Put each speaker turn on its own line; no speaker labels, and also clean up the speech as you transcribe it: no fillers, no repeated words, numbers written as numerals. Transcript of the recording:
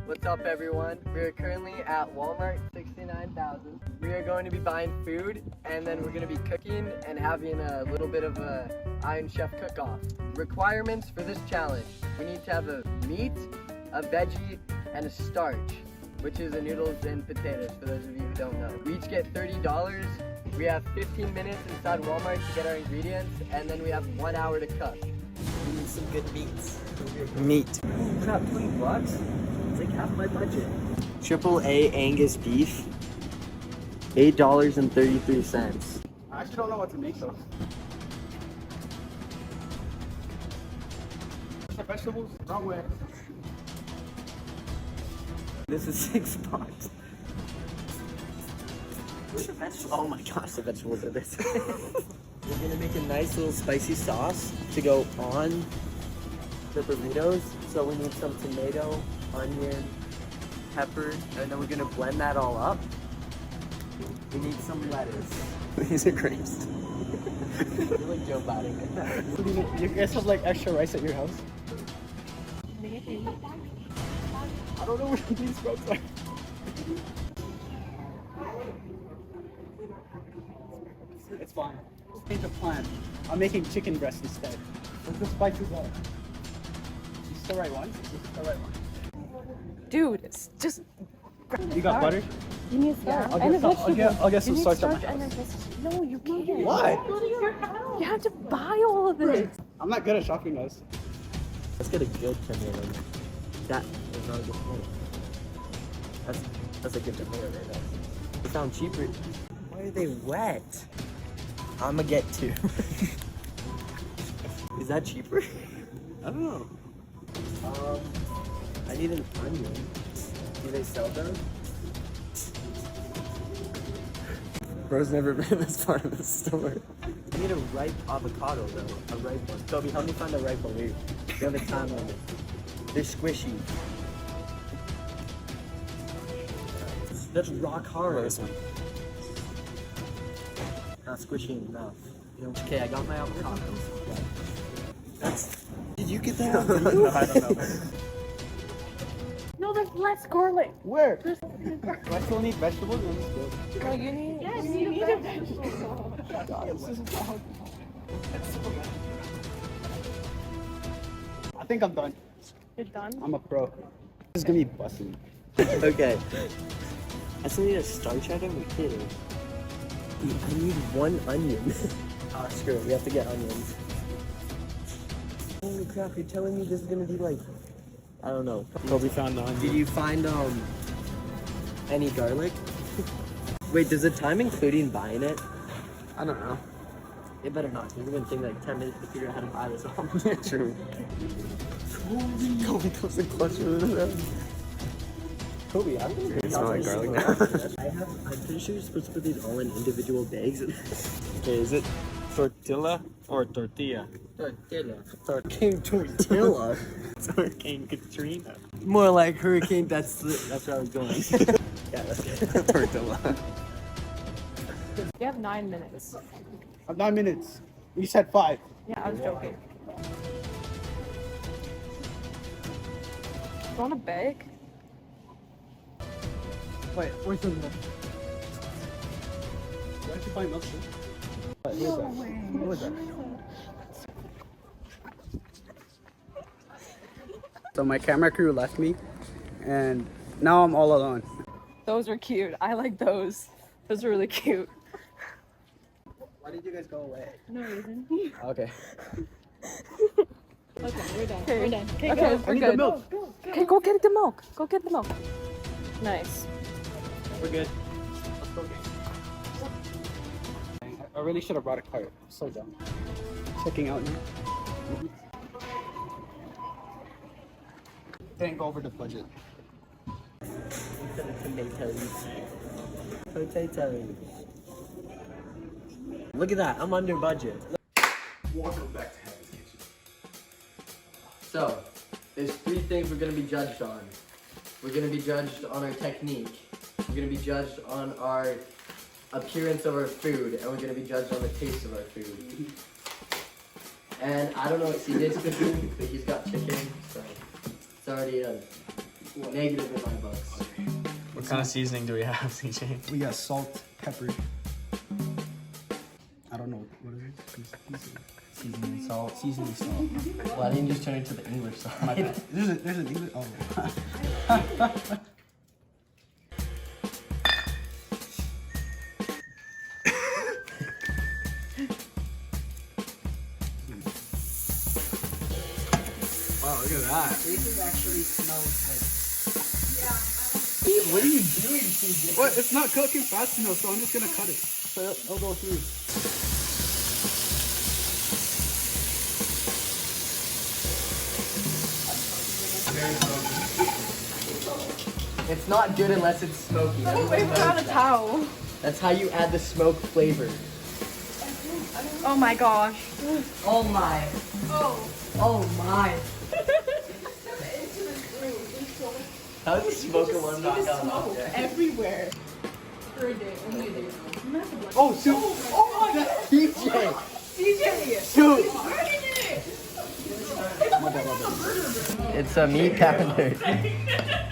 What's up, everyone? We are currently at Walmart 69,000. We are going to be buying food, and then we're going to be cooking and having a little bit of a Iron Chef cook-off. Requirements for this challenge: we need to have a meat, a veggie, and a starch, which is the noodles and potatoes, for those of you who don't know. We each get $30. We have 15 minutes inside Walmart to get our ingredients, and then we have 1 hour to cook.
We need some good meats.
Meat. Oh crap, $20? It's like half my budget. AAA Angus beef, $8.33.
I actually don't know what to make though. Vegetables? Wrong way.
This is $6. Where's the vegetables? Oh my gosh, the vegetables are this. We're gonna make a nice little spicy sauce to go on the burritos. So we need some tomato, onion, pepper, and then we're gonna blend that all up. We need some lettuce. These are grapes. You're like Joe Biden.
You guys have like extra rice at your house? I don't know where these sprouts are. It's fine. Change the plan. I'm making chicken breast instead. What's the spices are? Is this the right one? Is this the right one?
Dude, it's just.
You got butter?
You need starch.
I'll get some starch on my
and
house.
No, you can't.
Why?
You have to buy all of this.
I'm not good at shopping those.
Let's get a good tomato. That is not a good tomato. That's a good tomato right there. They sound cheaper. Why are they wet? I'ma get two. Is that cheaper?
I don't know.
I need an onion. Do they sell those? Bro's never been this part of the store. I need a ripe avocado though. A ripe one. Toby, help me find a ripe one. We have a time limit. They're squishy. That's rock hard.
This one.
Not squishy enough. Okay, I got my avocados. That's.
Did you get that?
No, I don't know.
No, there's less garlic.
Where? Do I still need vegetables in this build?
No, you need. Yes, you need a vegetable.
I think I'm done.
You're done.
I'm a pro. This is gonna be busting.
Okay. I still need a starch item. Are you kidding? Dude, I need one onion. Ah, screw it. We have to get onions. Holy crap! You're telling me this is gonna be like, I don't know.
Kobe found the onion.
Did you find any garlic? Wait, does the time including buying it?
I don't know.
It better not. You're gonna take like 10 minutes to figure out how to buy this all.
True.
Kobe comes in clutch with it. Kobe, I'm gonna
It smells like garlic now.
I'm pretty sure you're supposed to put these all in individual bags.
Okay, is it tortilla or tortilla?
Tortilla. Hurricane Tortilla.
It's Hurricane Katrina.
More like hurricane. That's where I was going. Yeah, that's good.
Tortilla.
You have 9 minutes.
I have 9 minutes. You said 5.
Yeah, I was joking. You want a bag?
Wait, where's the milk? Where did you find milk? Who is that? Who is that? So my camera crew left me, and now I'm all alone.
Those are cute. I like those. Those are really cute.
Why did you guys go away?
No reason.
Okay.
Okay, we're done. We're done. Okay,
Okay,
go.
I
We're
need the
good.
milk.
Okay, go get the milk. Go get the milk. Nice.
We're good. Let's go get. I really should have brought a cart. So dumb. Checking out now. Didn't go over the budget.
Instead of tomatoes. Potatoes. Look at that. I'm under budget.
Welcome back to Heaven's Kitchen.
So, there's 3 things we're gonna be judged on. We're gonna be judged on our technique. We're gonna be judged on our appearance of our food, and we're gonna be judged on the taste of our food. And I don't know what CJ's cooking, but he's got chicken, so it's already Negative in my books.
What kind of seasoning do we have, CJ?
We got salt, pepper. I don't know what is it. Seasoning salt. Seasoning salt.
Why didn't you just turn it to the English
My
side?
bad. There's an English. Oh. Wow, look at that.
This actually smells
What are you doing, CJ? What? It's not cooking fast enough, so I'm just gonna cut it. So it'll go through.
It's not good unless it's smoky.
Oh,
Everyone
wait,
knows
without a
that.
towel.
That's how you add the smoke flavor.
Oh my gosh.
Oh my.
Oh.
Oh my. How does the smoker one not come out?
Everywhere. For a day, only a day.
Oh, soup. Oh my god. TJ.
CJ!
Soup.
Already did it!
It's a meat pounder.